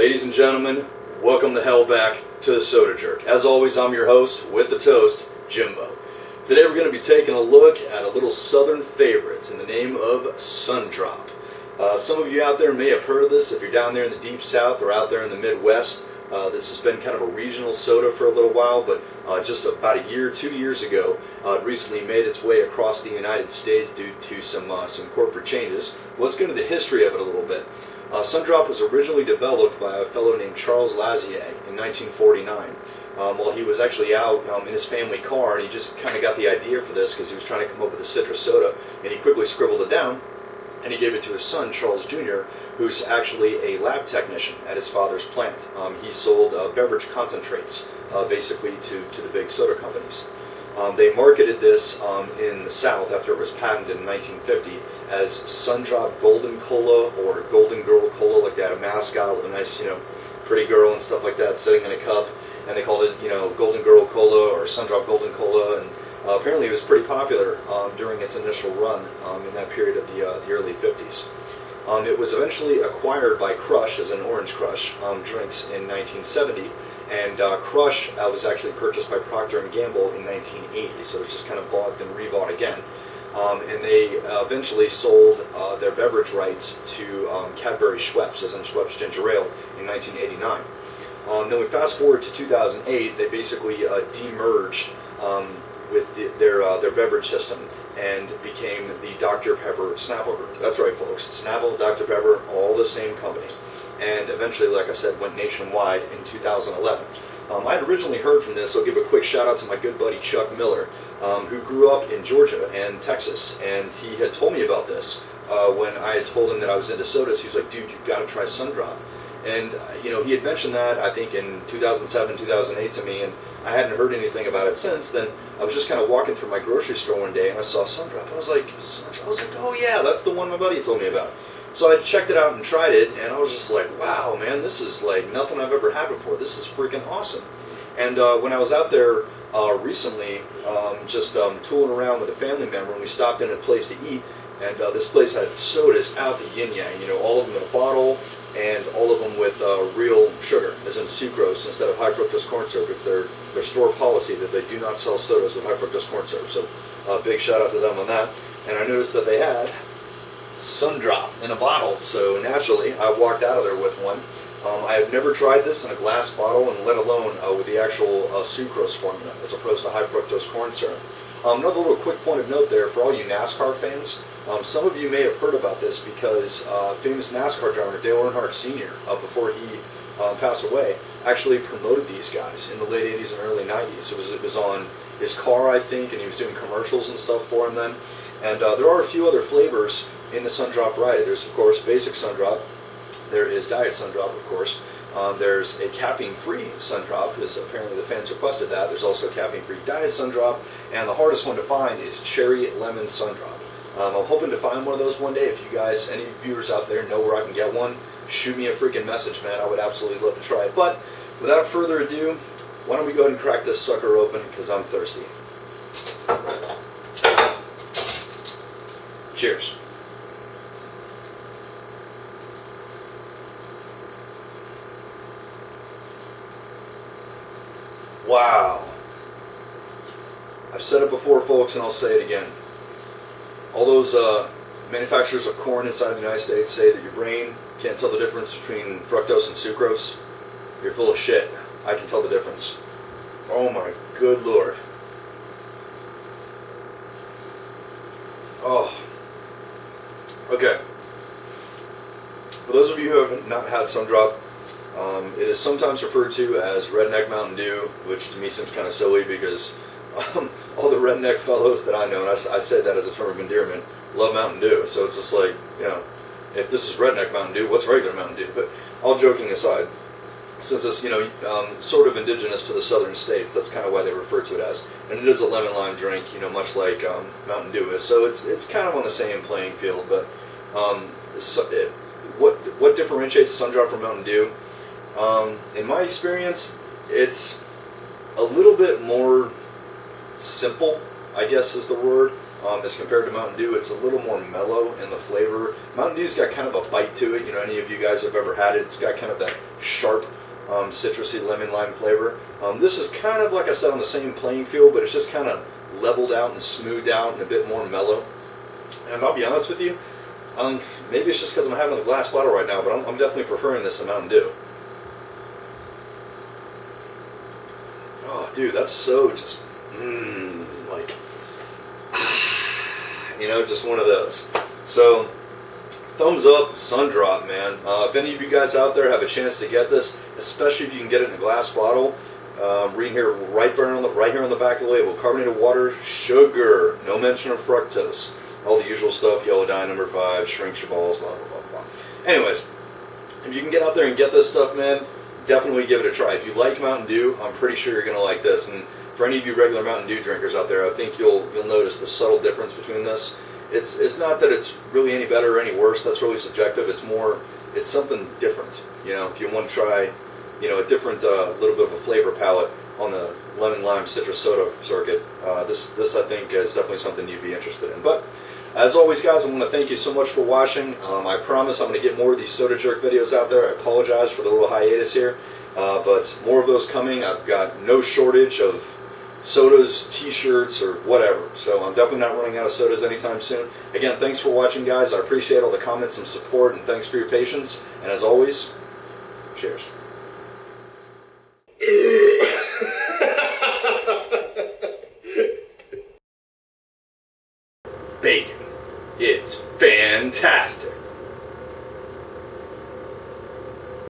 Ladies and gentlemen, welcome the hell back to the Soda Jerk. As always, I'm your host with the toast, Jimbo. Today we're going to be taking a look at a little southern favorite in the name of Sundrop. Some of you out there may have heard of this if you're down there in the deep south or out there in the Midwest. This has been kind of a regional soda for a little while, but just about a year, 2 years ago, it recently made its way across the United States due to some corporate changes. Let's get into the history of it a little bit. Sundrop was originally developed by a fellow named Charles Lazier in 1949. While he was actually out in his family car, and he just kind of got the idea for this because he was trying to come up with a citrus soda, and he quickly scribbled it down, and he gave it to his son, Charles Jr., who's actually a lab technician at his father's plant. He sold beverage concentrates, basically, to the big soda companies. They marketed this in the South after it was patented in 1950 as Sundrop Golden Cola or Golden Girl Cola, like they had a mascot with a nice, pretty girl and stuff like that sitting in a cup, and they called it, Golden Girl Cola or Sundrop Golden Cola, and apparently it was pretty popular during its initial run in that period of the early 50s. It was eventually acquired by Crush as an Orange Crush drinks in 1970, and Crush was actually purchased by Procter & Gamble in 1980, so it was just kind of bought and rebought again. And they eventually sold their beverage rights to Cadbury Schweppes, as in Schweppes Ginger Ale, in 1989. Then we fast forward to 2008, they basically demerged with their beverage system and became the Dr. Pepper Snapple Group. That's right, folks. Snapple, Dr. Pepper, all the same company. And eventually, like I said, went nationwide in 2011. I had originally heard from this. I'll give a quick shout out to my good buddy Chuck Miller, who grew up in Georgia and Texas, and he had told me about this when I had told him that I was into sodas. He was like, "Dude, you've got to try Sundrop." And he had mentioned that I think in 2007, 2008 to me, and I hadn't heard anything about it since. Then I was just kind of walking through my grocery store one day, and I saw Sundrop. I was like, "Oh yeah, that's the one my buddy told me about." So I checked it out and tried it, and I was just like, wow, man, this is like nothing I've ever had before. This is freaking awesome. And when I was out there recently, just tooling around with a family member, and we stopped in a place to eat, and this place had sodas out the yin-yang, all of them in a bottle, and all of them with real sugar, as in sucrose, instead of high fructose corn syrup. It's their store policy that they do not sell sodas with high fructose corn syrup. So big shout out to them on that. And I noticed that they had Sundrop in a bottle, so naturally I walked out of there with one. I have never tried this in a glass bottle, and let alone with the actual sucrose formula as opposed to high fructose corn syrup. Another little quick point of note there for all you NASCAR fans. Some of you may have heard about this because famous NASCAR driver Dale Earnhardt Sr., before he passed away, actually promoted these guys in the late 80s and early 90s. It was on his car, I think, and he was doing commercials and stuff for him then. And there are a few other flavors in the Sundrop variety. There's, of course, basic Sundrop. There is diet Sundrop, of course. There's a caffeine-free Sundrop, because apparently the fans requested that. There's also caffeine-free diet Sundrop, and the hardest one to find is cherry lemon Sundrop. I'm hoping to find one of those one day. If you guys, any viewers out there, know where I can get one, shoot me a freaking message, man. I would absolutely love to try it. But without further ado, why don't we go ahead and crack this sucker open, because I'm thirsty. Cheers. Wow. I've said it before, folks, and I'll say it again. All those manufacturers of corn inside the United States say that your brain can't tell the difference between fructose and sucrose. You're full of shit. I can tell the difference. Oh my good Lord. Oh. Okay. For those of you who have not had Sundrop, it is sometimes referred to as Redneck Mountain Dew, which to me seems kind of silly because all the redneck fellows that I know, and I say that as a term of endearment, love Mountain Dew. So it's just like, if this is Redneck Mountain Dew, what's regular Mountain Dew? But all joking aside, since it's, sort of indigenous to the southern states, that's kind of why they refer to it as. And it is a lemon lime drink, much like Mountain Dew is. So it's kind of on the same playing field. But what differentiates Sundrop from Mountain Dew? In my experience, it's a little bit more simple, I guess is the word. as compared to Mountain Dew. It's a little more mellow in the flavor. Mountain Dew's got kind of a bite to it. You know, any of you guys have ever had it, it's got kind of that sharp, citrusy lemon lime flavor. This is kind of, like I said, on the same playing field, but it's just kind of leveled out and smoothed out and a bit more mellow. And I'll be honest with you, maybe it's just because I'm having a glass bottle right now, but I'm definitely preferring this to Mountain Dew. Oh, dude, that's so just, like, you know, just one of those. So, thumbs up, Sun Drop, man. If any of you guys out there have a chance to get this, especially if you can get it in a glass bottle, reading here right here on the back of the label, carbonated water, sugar, no mention of fructose, all the usual stuff, yellow dye number 5, shrinks your balls, blah, blah, blah, blah. Anyways, if you can get out there and get this stuff, man, definitely give it a try. If you like Mountain Dew, I'm pretty sure you're going to like this. And for any of you regular Mountain Dew drinkers out there, I think you'll notice the subtle difference between this. It's not that it's really any better or any worse. That's really subjective. It's something different. You know, if you want to try, you know, a different little bit of a flavor palette on the lemon lime citrus soda circuit, this I think is definitely something you'd be interested in. But as always, guys, I want to thank you so much for watching. I promise I'm going to get more of these Soda Jerk videos out there. I apologize for the little hiatus here, but more of those coming. I've got no shortage of sodas, t-shirts, or whatever. So I'm definitely not running out of sodas anytime soon. Again, thanks for watching, guys. I appreciate all the comments and support, and thanks for your patience. And as always, cheers. Bacon. It's fantastic.